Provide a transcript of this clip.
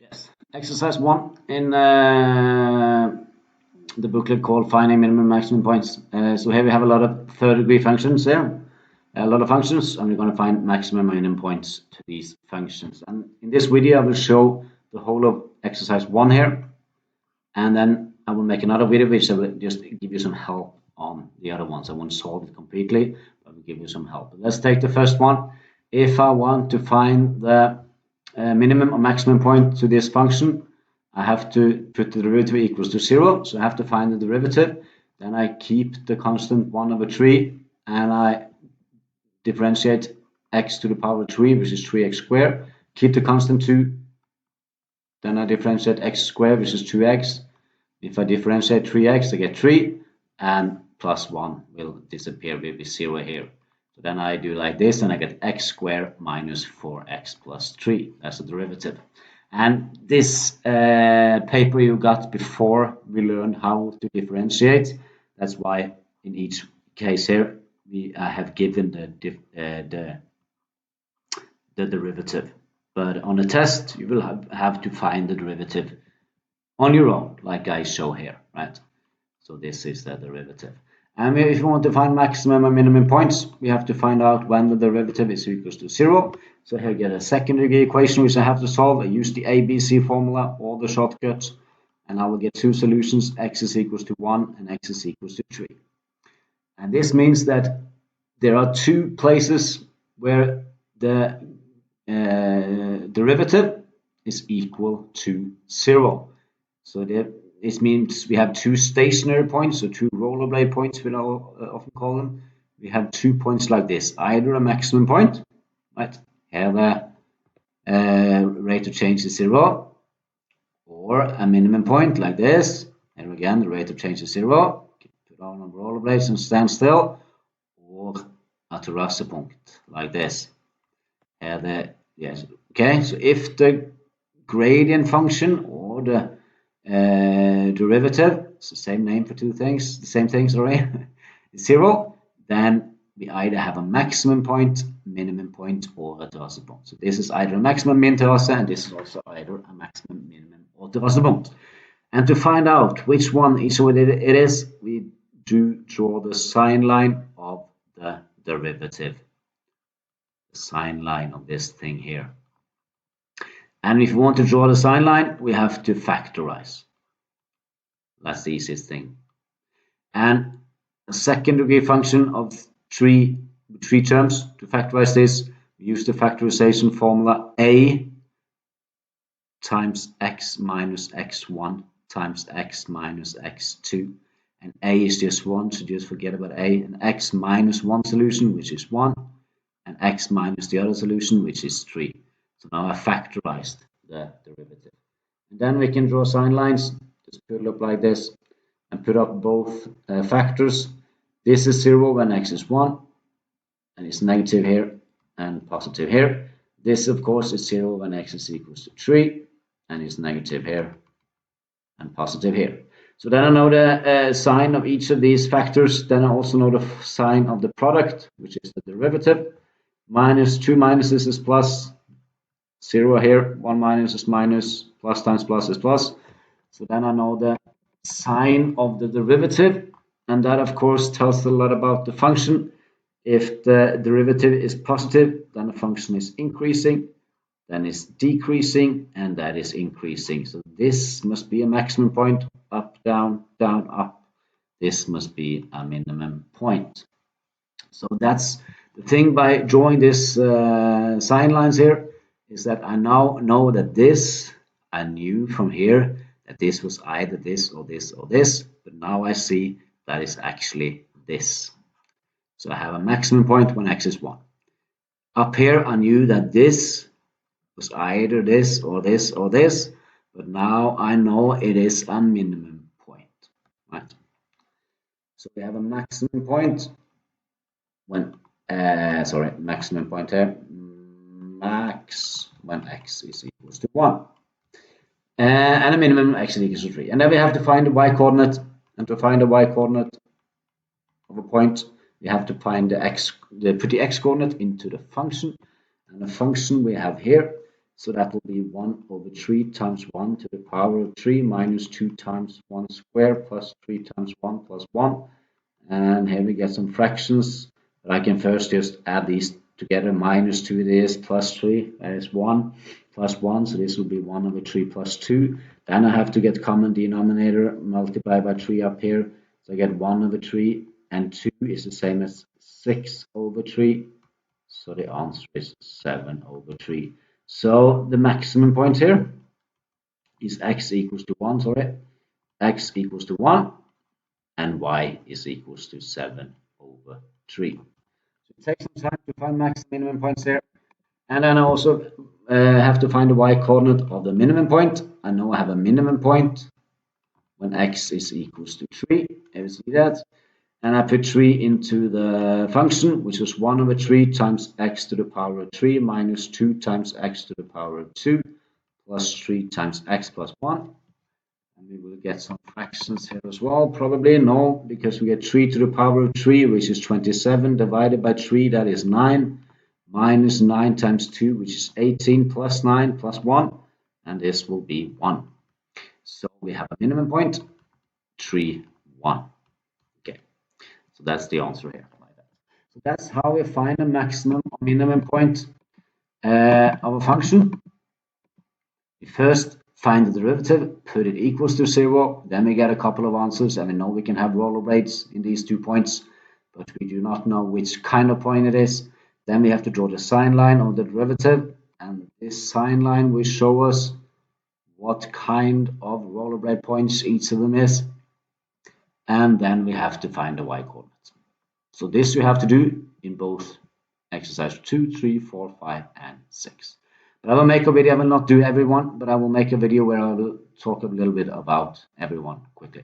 Yes. Exercise 1 in the booklet called Finding Minimum and Maximum Points. So here we have a lot of third-degree functions there. A lot of functions, and we're going to find maximum and minimum points to these functions. And in this video, I will show the whole of exercise 1 here. And then I will make another video which I will just give you some help on the other ones. I won't solve it completely, but I will give you some help. But let's take the first one. If I want to find the minimum or maximum point to this function, I have to put the derivative equals to 0. So I have to find the derivative. Then I keep the constant 1 over 3, and I differentiate x to the power of 3, which is 3x squared. Keep the constant 2. Then I differentiate x squared, which is 2x. If I differentiate 3x, I get 3, and plus 1 will disappear with 0 here. So then I do like this, and I get x squared minus 4x plus 3. That's the derivative. And this paper you got before we learned how to differentiate. That's why in each case here I have given the derivative. But on a test, you will have to find the derivative on your own, like I show here, right? So this is the derivative. And if you want to find maximum and minimum points, we have to find out when the derivative is equals to 0. So here I get a second-degree equation which I have to solve. I use the ABC formula, all the shortcuts, and I will get two solutions. X is equals to 1 and x is equals to 3. And this means that there are two places where the derivative is equal to 0. So this means we have two stationary points, so two rollerblade points, we often call them. We have 2 points like this, either a maximum point, right? Here the rate of change is 0, or a minimum point like this. Here again, the rate of change is 0. Put on rollerblades and stand still, or a terrassepunkt like this. Okay. So if the gradient function or the derivative, it's the same name for two things, the same thing, sorry, is 0, then we either have a maximum point, minimum point, or a terrassepunkt. So this is either a maximum min terrasse, and this is also either a maximum, minimum, or terrassepunkt. And to find out which one is what it is, we do draw the sign line of the derivative, the sign line of this thing here. And if we want to draw the sign line, we have to factorize. That's the easiest thing. And a second-degree function of three terms. To factorize this, we use the factorization formula a times x minus x1 times x minus x2. And a is just 1, so just forget about a. And x minus 1 solution, which is 1, and x minus the other solution, which is 3. So now I factorized the derivative. And then we can draw sign lines. Just put it up like this and put up both factors. This is 0 when x is 1, and it's negative here and positive here. This, of course, is 0 when x is equals to 3, and it's negative here and positive here. So then I know the sign of each of these factors. Then I also know the sign of the product, which is the derivative. Minus 2 minuses is plus, 0 here, 1 minus is minus, plus times plus is plus. So then I know the sign of the derivative, and that of course tells a lot about the function. If the derivative is positive, then the function is increasing, then it's decreasing, and that is increasing. So this must be a maximum point, up, down, down, up. This must be a minimum point. So that's the thing by drawing this sign lines here, is that I now know that this, I knew from here that this was either this or this or this, but now I see that is actually this. So I have a maximum point when x is 1. Up here I knew that this was either this or this or this, but now I know it is a minimum point, right? So we have a maximum point when maximum point here, max when x is equals to 1, and a minimum x is equals to 3. And then we have to find the y-coordinate, and to find the y-coordinate of a point, we have to find put the x-coordinate into the function, and the function we have here So that will be 1 over 3 times 1 to the power of 3 minus 2 times 1 squared plus 3 times 1 plus 1. And here we get some fractions. But I can first just add these together. Minus 2 this plus 3, that is 1 plus 1. So this will be 1 over 3 plus 2. Then I have to get common denominator, multiply by 3 up here. So I get 1 over 3 and 2 is the same as 6 over 3. So the answer is 7 over 3. So the maximum point here is x equals to 1, sorry. X equals to 1 and y is equals to 7 over 3. So it takes some time to find max minimum points there. And then I also have to find the y coordinate of the minimum point. I know I have a minimum point when x is equals to 3. You see that? And I put 3 into the function, which is 1 over 3 times x to the power of 3 minus 2 times x to the power of 2 plus 3 times x plus 1. And we will get some fractions here as well. Probably no, because we get 3 to the power of 3, which is 27, divided by 3, that is 9, minus 9 times 2, which is 18, plus 9 plus 1, and this will be 1. So we have a minimum point, 3, 1. Okay, so that's the answer here. So that's how we find a maximum or minimum point of a function. We first find the derivative, put it equals to 0, then we get a couple of answers, and we know we can have rollerblades in these 2 points, but we do not know which kind of point it is. Then we have to draw the sine line of the derivative, and this sine line will show us what kind of rollerblade points each of them is, and then we have to find the y coordinates. So this you have to do in both exercise 2, 3, 4, 5, and 6. But I will make a video, I will not do every one, but I will make a video where I will talk a little bit about everyone quickly.